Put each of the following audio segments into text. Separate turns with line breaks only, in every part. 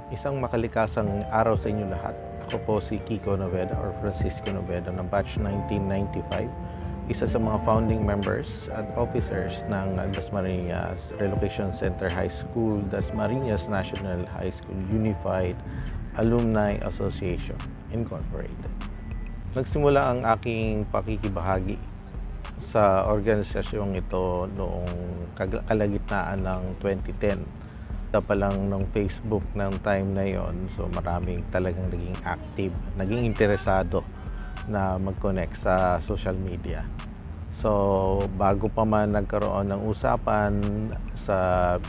Isang makalikasang araw sa inyo lahat. Ako po si Kiko Noveda or Francisco Noveda ng batch 1995. Isa sa mga founding members at officers ng Dasmariñas Relocation Center High School, Dasmariñas National High School Unified Alumni Association Incorporated. Nagsimula ang aking pakikibahagi sa organisasyong ito noong kalagitnaan ng 2010. Ito pa lang ng Facebook ng time na yon, so maraming talagang naging active, naging interesado na mag-connect sa social media. So bago pa man nagkaroon ng usapan sa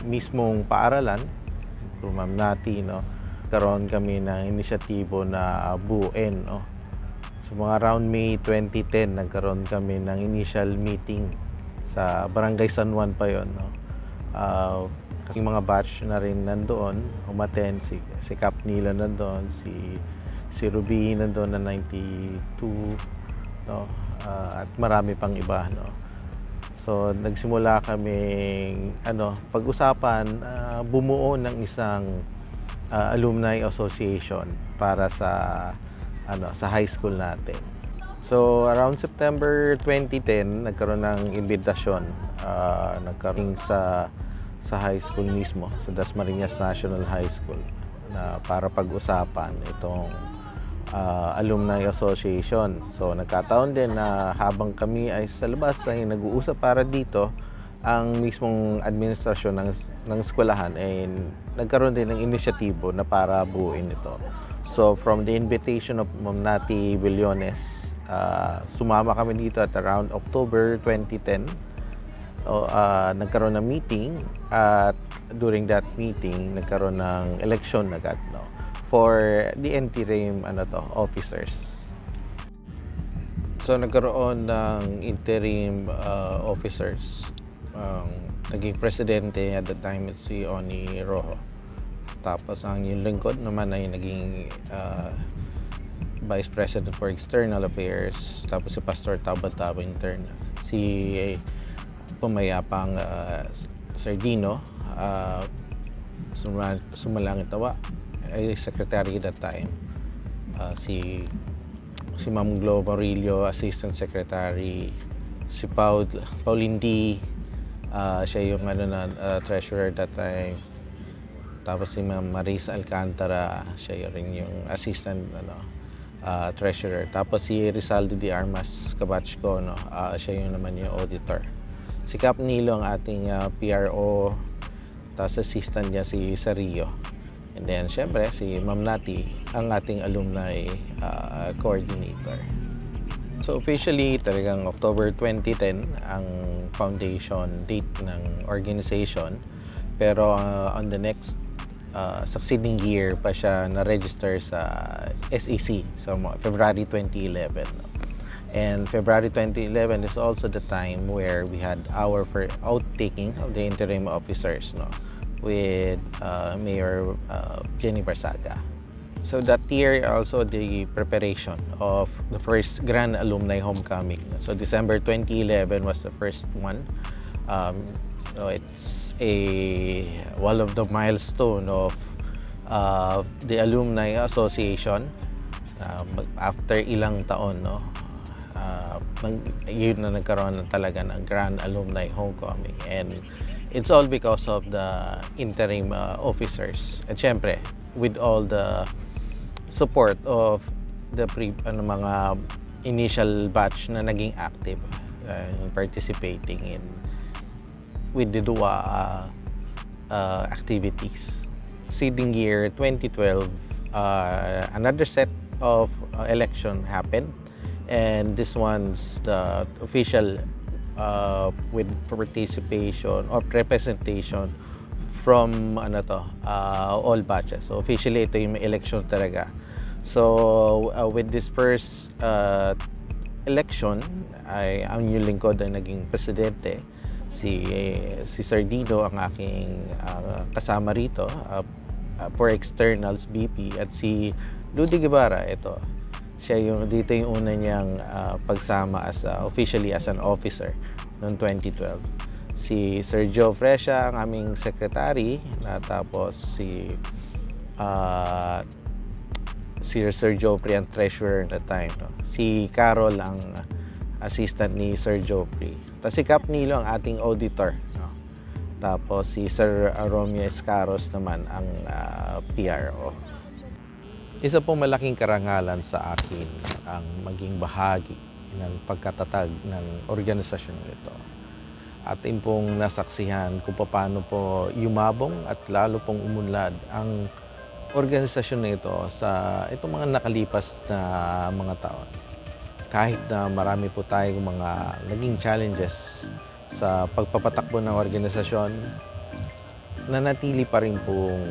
mismong paaralan, Ma'am Nati, karoon kami ng inisyatibo na buuin. So mga around May 2010, nagkaroon kami ng initial meeting sa Barangay San Juan pa yun. Yung mga batch na rin nandoon, umaten, si Cap Nila nandoon, si Ruby nandoon na 92, at marami pang iba. So nagsimula kaming pag-usapan, bumuo ng isang alumni association para sa high school natin. So around September 2010, nagkaroon ng imbitasyon, nagkaroon sa high school mismo, sa Dasmariñas National High School, na para pag-usapan itong Alumni Association. So nagkataon din na habang kami ay sa labas ay nag-uusap para dito, ang mismong administrasyon ng eskwelahan ay nagkaroon din ng inisyatibo na para buuin ito. So from the invitation of Ma'am Nati Villones, sumama kami dito at around October 2010. Nagkaroon ng meeting, at during that meeting nagkaroon ng election agad for the interim officers. So nagkaroon ng interim officers. Naging presidente at the time it's si Oni Rojo. Tapos ang yung lingkod naman ay naging Vice President for External Affairs. Tapos si Pastor Taba intern. Si pumayapang Sardino, Sumalangit Tawa, ay secretary that time. Si Ma'am Glo Morillo, assistant secretary. Si Pauline D, siya yung treasurer that time. Tapos si Ma'am Marisa Alcantara, siya rin yung assistant treasurer. Tapos si Rizaldo de Armas, kabatch ko, siya yung naman yung auditor. Si Cap Nilo ang ating PRO, tapos assistant niya si Sario. And then syempre si Ma'am Nati, ang ating alumni coordinator. So officially talagang October 2010 ang foundation date ng organization, pero on the next succeeding year pa siya na-register sa SEC, so February 2011. And February 2011 is also the time where we had our outtaking of the interim officers, with Mayor Jenny Barsaga. So that year also the preparation of the first Grand Alumni Homecoming. So December 2011 was the first one. So it's one of the milestone of the Alumni Association. After ilang taon, yun na nagkaroon na talaga ng Grand Alumni Homecoming, and it's all because of the interim officers, at syempre with all the support of the mga initial batch na naging active, participating with the DUA activities. Succeeding year 2012, another set of election happened. And this one's the official with participation or representation from all batches. So officially ito yung election talaga. So with this first election, ang yung lingkod ay naging presidente. Si Sardino ang aking kasama rito for externals BP, at si Ludi Guevara, ito siya dito yung una niyang pagsama officially as an officer noong 2012. Si Sir Joe Fresha ang aming secretary, tapos si at si Sir Joffrey ang treasurer at the time. No? Si Carol ang assistant ni Sir Joffrey. Tapos si Cap Nilo ang ating auditor. No? Tapos si Sir Romeo Escaros naman ang PRO. Isa pong malaking karangalan sa akin ang maging bahagi ng pagkatatag ng organisasyon ito. At pong nasaksihan kung paano po yumabong at lalo pong umunlad ang organisasyon na ito sa itong mga nakalipas na mga taon. Kahit na marami po tayong mga naging challenges sa pagpapatakbo ng organisasyon, nanatili pa rin pong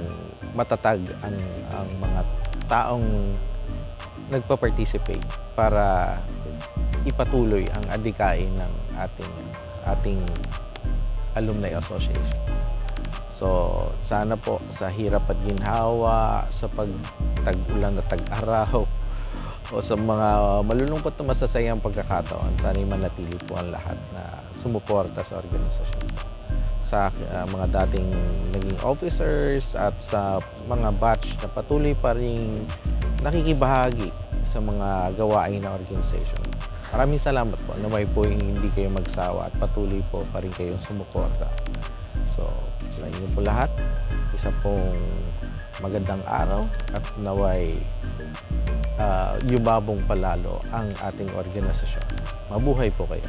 matatag ang mga taong nagpa-participate para ipatuloy ang adhikain ng ating alumni association. So, sana po sa hirap at ginhawa, sa pagtag-ulan na tag-araw, o sa mga malulungkot na masasayang pagkakataon, sana'y manatili po ang lahat na sumuporta sa organisasyon. Sa mga dating naging officers at sa mga batch na patuloy pa rin nakikibahagi sa mga gawain ng organization. Maraming salamat po. Naway po hindi kayo magsawa at patuloy po pa rin kayong sumuporta. So, sa inyo po lahat, isa pong magandang araw at naway yumabong palalo ang ating organisasyon. Mabuhay po kayo.